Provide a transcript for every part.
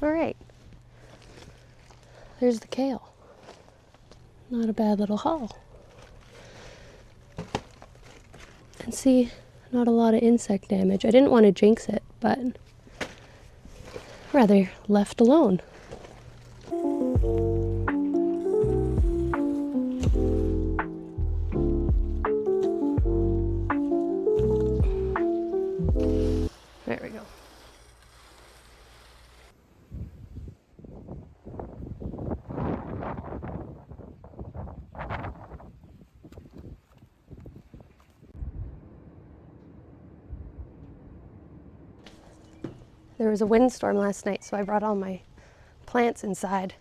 All right. There's the kale. Not a bad little haul. And see, not a lot of insect damage. I didn't want to jinx it, but rather left alone. There we go. There was a windstorm last night, so I brought all my plants inside.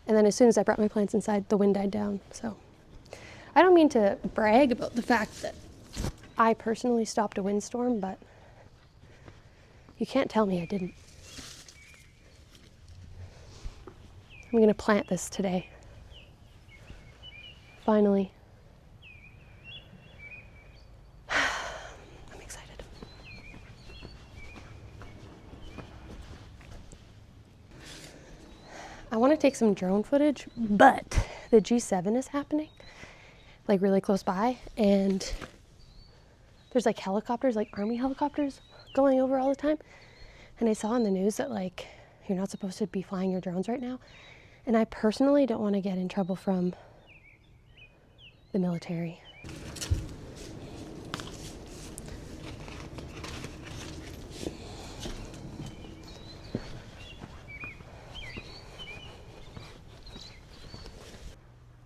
And then as soon as I brought my plants inside, the wind died down. So I don't mean to brag about the fact that I personally stopped a windstorm, but you can't tell me I didn't. I'm gonna plant this today. Finally. I'm excited. I want to take some drone footage, but the G7 is happening, like really close by, and there's like helicopters, like army helicopters going over all the time. And I saw on the news that like you're not supposed to be flying your drones right now. And I personally don't want to get in trouble from the military.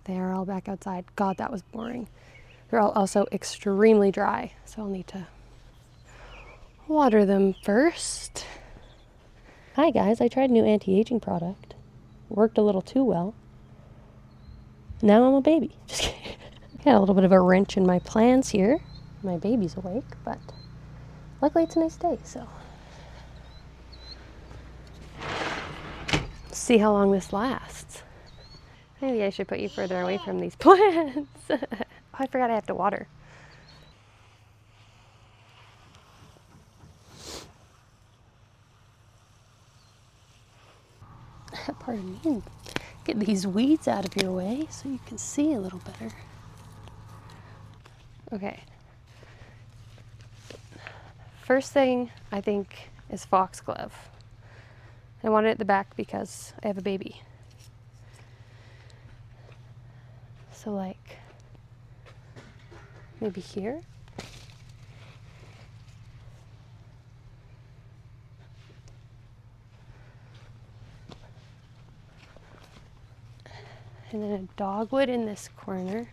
They are all back outside. God, that was boring. They're all also extremely dry, so I'll need to water them first. Hi guys, I tried a new anti-aging product. Worked a little too well. Now I'm a baby. Just kidding. Got a little bit of a wrench in my plans here. My baby's awake, but luckily it's a nice day, so. See how long this lasts. Maybe I should put you further away from these plants. Oh, I forgot I have to water. Pardon me. Get these weeds out of your way so you can see a little better. Okay. First thing I think is foxglove. I want it at the back because I have a baby. So like maybe here. And then a dogwood in this corner.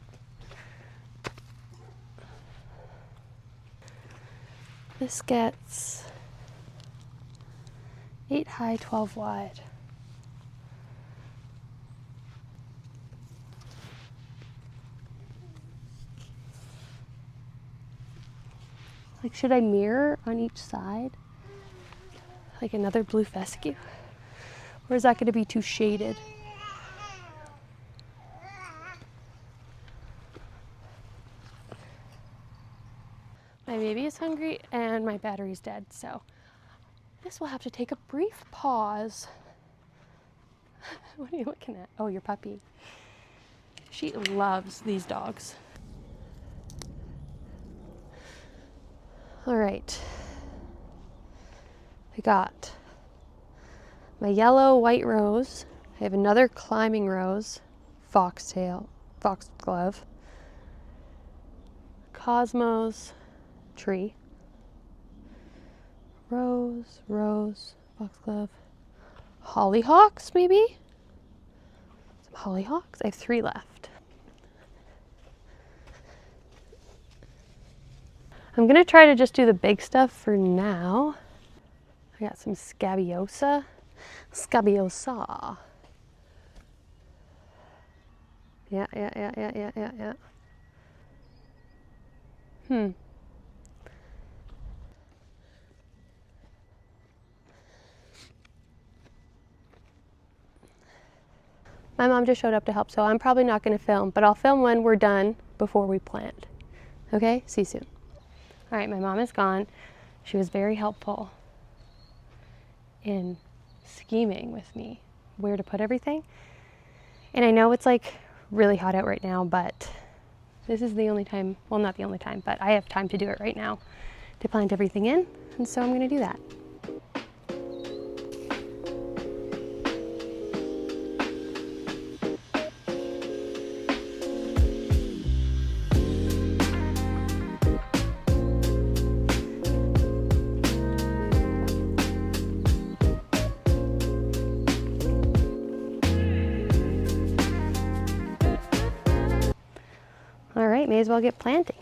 This gets 8 high, 12 wide. Like, should I mirror on each side? Like another blue fescue? Or is that going to be too shaded? My baby is hungry and my battery's dead, so this will have to take a brief pause. What are you looking at? Oh, your puppy. She loves these dogs. All right. I got my yellow white rose. I have another climbing rose, foxglove, cosmos, tree, rose, foxglove, hollyhocks maybe? Some hollyhocks? I have 3 left. I'm gonna try to just do the big stuff for now. I got some scabiosa. Yeah. My mom just showed up to help, so I'm probably not going to film, but I'll film when we're done before we plant. Okay? See you soon. All right, my mom is gone. She was very helpful. in scheming with me where to put everything. And I know it's like really hot out right now, but this is the only time, well, not the only time, but I have time to do it right now to plant everything in. And so I'm going to do that. All right, may as well get planting.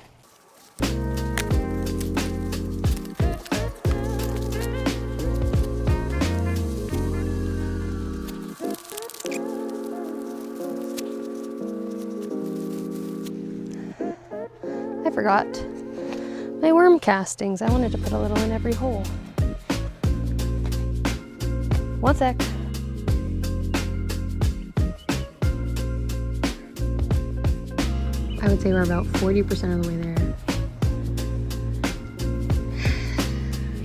I forgot my worm castings. I wanted to put a little in every hole. One sec. I would say we're about 40% of the way there.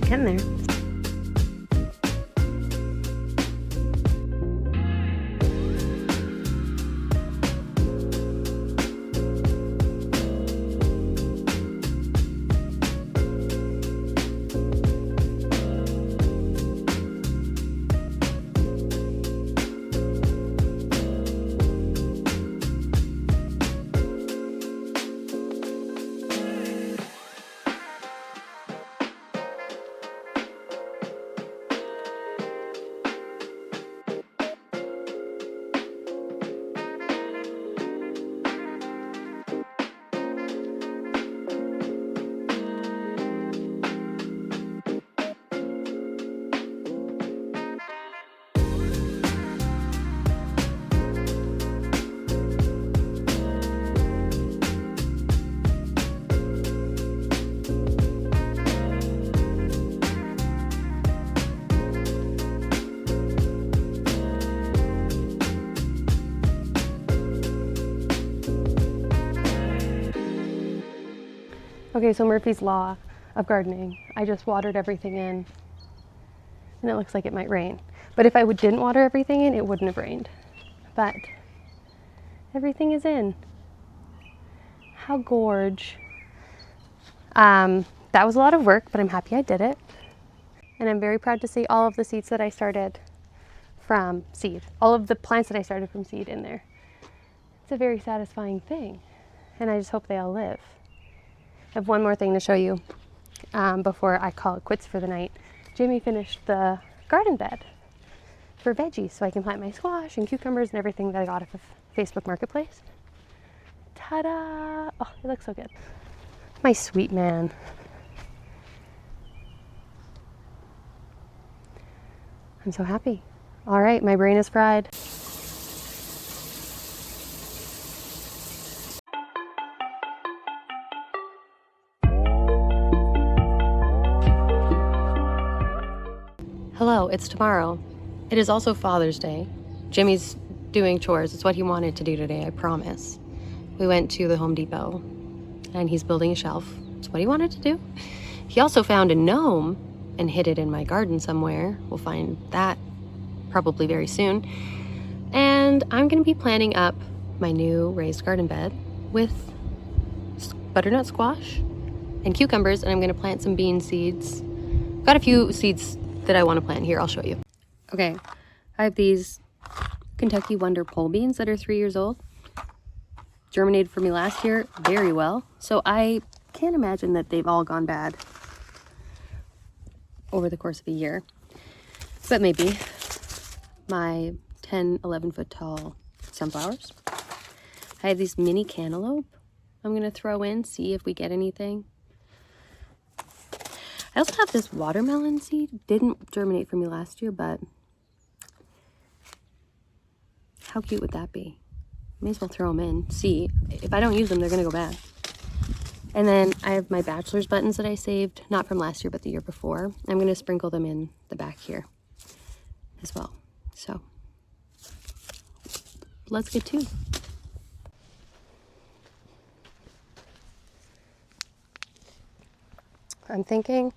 Getting there. Okay, so Murphy's Law of gardening. I just watered everything in and it looks like it might rain. But if I didn't water everything in, it wouldn't have rained. But everything is in. How gorge. That was a lot of work, but I'm happy I did it. And I'm very proud to see all of the seeds that I started from seed. All of the plants that I started from seed in there. It's a very satisfying thing. And I just hope they all live. I have one more thing to show you before I call it quits for the night. Jamie finished the garden bed for veggies, so I can plant my squash and cucumbers and everything that I got off of Facebook Marketplace. Ta-da! Oh, it looks so good. My sweet man. I'm so happy. All right, my brain is fried. Hello, it's tomorrow. It is also Father's Day. Jimmy's doing chores. It's what he wanted to do today, I promise. We went to the Home Depot and he's building a shelf. It's what he wanted to do. He also found a gnome and hid it in my garden somewhere. We'll find that probably very soon. And I'm gonna be planting up my new raised garden bed with butternut squash and cucumbers, and I'm gonna plant some bean seeds. Got a few seeds that I want to plant here. I'll show you. Okay, I have these Kentucky Wonder pole beans that are 3 years old. Germinated for me last year very well. So I can't imagine that they've all gone bad over the course of a year. But maybe. My 10, 11 foot tall sunflowers. I have these mini cantaloupe I'm going to throw in, see if we get anything. I also have this watermelon seed. Didn't germinate for me last year, but how cute would that be? May as well throw them in. See, if I don't use them, they're gonna go bad. And then I have my bachelor's buttons that I saved, not from last year, but the year before. I'm gonna sprinkle them in the back here as well. So let's get to it. I'm thinking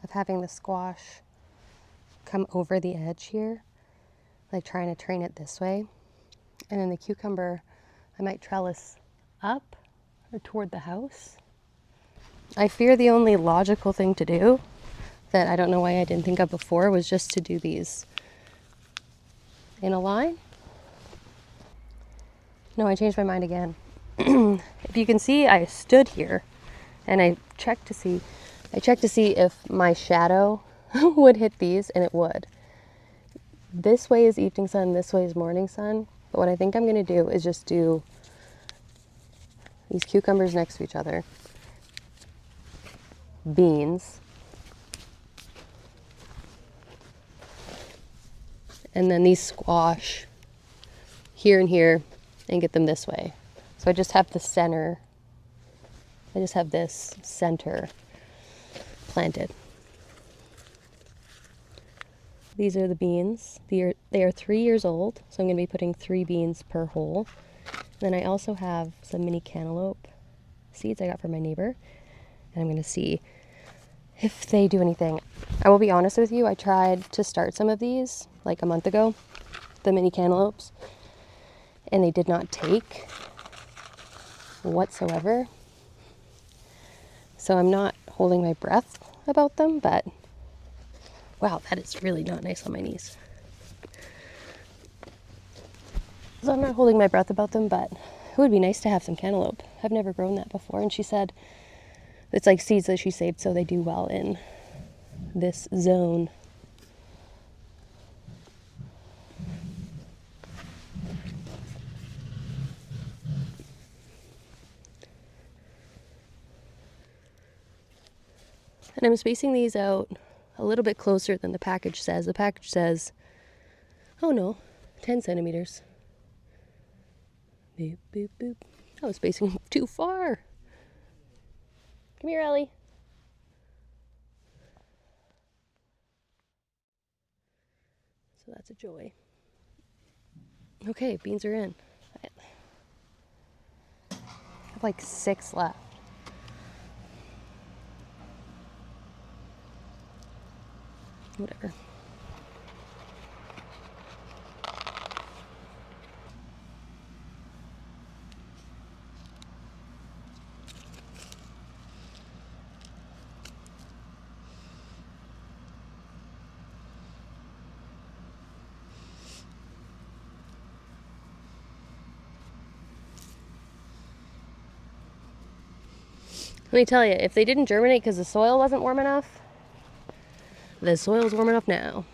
of having the squash come over the edge here, like trying to train it this way. And then the cucumber, I might trellis up or toward the house. I fear the only logical thing to do that I don't know why I didn't think of before was just to do these in a line. No, I changed my mind again. If you can see, I stood here and I checked to see if my shadow would hit these, and it would. This way is evening sun, this way is morning sun. But what I think I'm going to do is just do these cucumbers next to each other, beans, and then these squash here and here, and get them this way. So I just have the center, I just have this center planted. These are the beans. They are 3 years old, so I'm going to be putting 3 beans per hole. And then I also have some mini cantaloupe seeds I got from my neighbor, and I'm going to see if they do anything. I will be honest with you, I tried to start some of these like a month ago, the mini cantaloupes, and they did not take whatsoever. So I'm not holding my breath about them, but wow, that is really not nice on my knees. So I'm not holding my breath about them, but it would be nice to have some cantaloupe. I've never grown that before, and she said it's like seeds that she saved so they do well in this zone. And I'm spacing these out a little bit closer than the package says. The package says, oh no, 10 centimeters. Boop, boop, boop. I was spacing too far. Come here, Ellie. So that's a joy. Okay, beans are in. I have like 6 left. Whatever. Let me tell you, if they didn't germinate because the soil wasn't warm enough, the soil's warm enough now.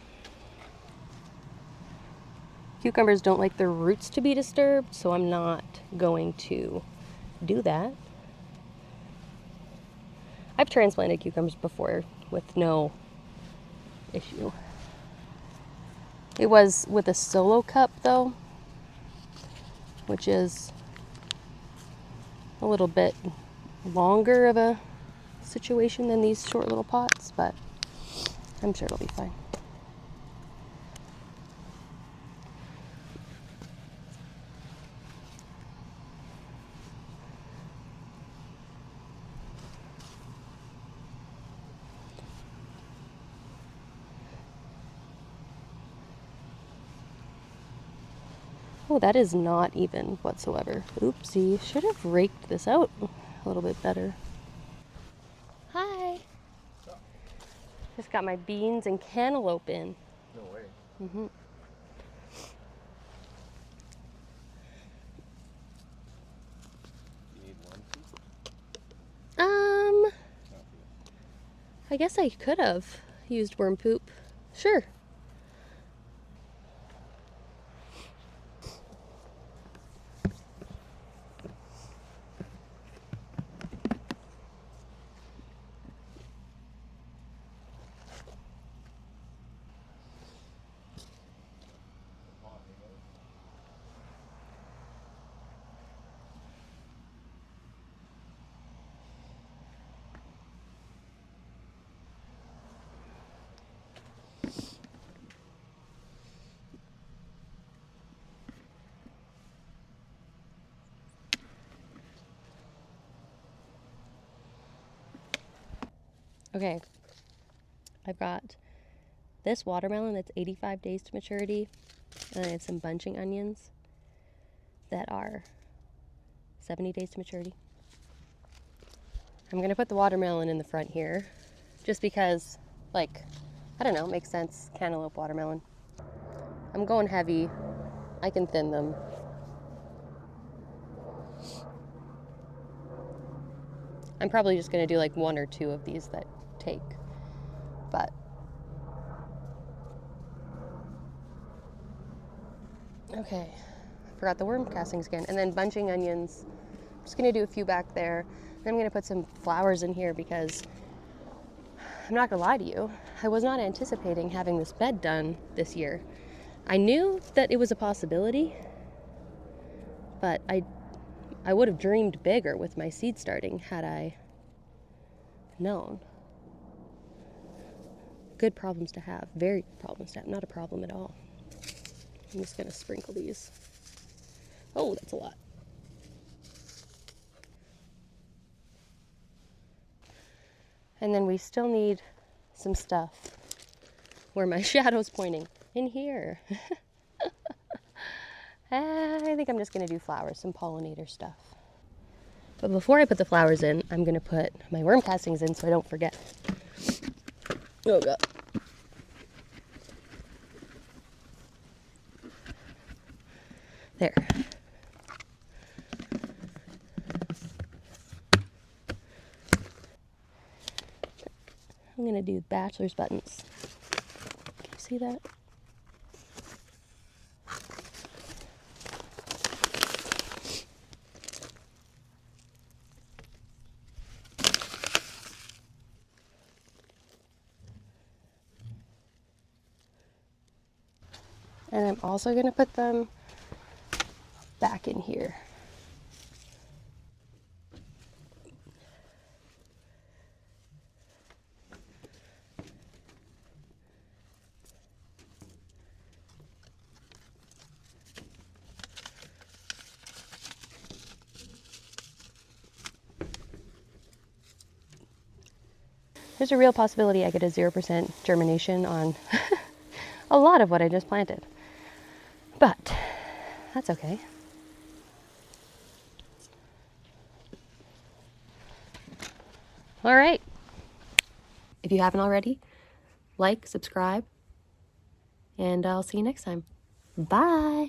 Cucumbers don't like their roots to be disturbed, so I'm not going to do that. I've transplanted cucumbers before with no issue. It was with a solo cup though, which is a little bit longer of a situation than these short little pots, but I'm sure it'll be fine. Oh, that is not even whatsoever. Oopsie, should have raked this out a little bit better. Hi. Just got my beans and cantaloupe in. No way. Mm-hmm. You need one piece? I guess I could have used worm poop. Sure. Okay, I've got this watermelon that's 85 days to maturity, and I have some bunching onions that are 70 days to maturity. I'm going to put the watermelon in the front here just because, like, I don't know, it makes sense. Cantaloupe watermelon. I'm going heavy. I can thin them. I'm probably just going to do like 1 or 2 of these that take, but okay. I forgot the worm castings again. And then bunching onions. I'm just going to do a few back there. Then I'm going to put some flowers in here because I'm not going to lie to you. I was not anticipating having this bed done this year. I knew that it was a possibility, but I would have dreamed bigger with my seed starting had I known. Good problems to have. Very good problems to have. Not a problem at all. I'm just going to sprinkle these. Oh, that's a lot. And then we still need some stuff where my shadow's pointing. In here. I think I'm just going to do flowers, some pollinator stuff. But before I put the flowers in, I'm going to put my worm castings in so I don't forget. Oh, God. There. I'm going to do bachelor's buttons. Can you see that? And I'm also going to put them back in here. There's a real possibility I get a 0% germination on a lot of what I just planted. But that's okay. All right. If you haven't already, like, subscribe, and I'll see you next time. Bye.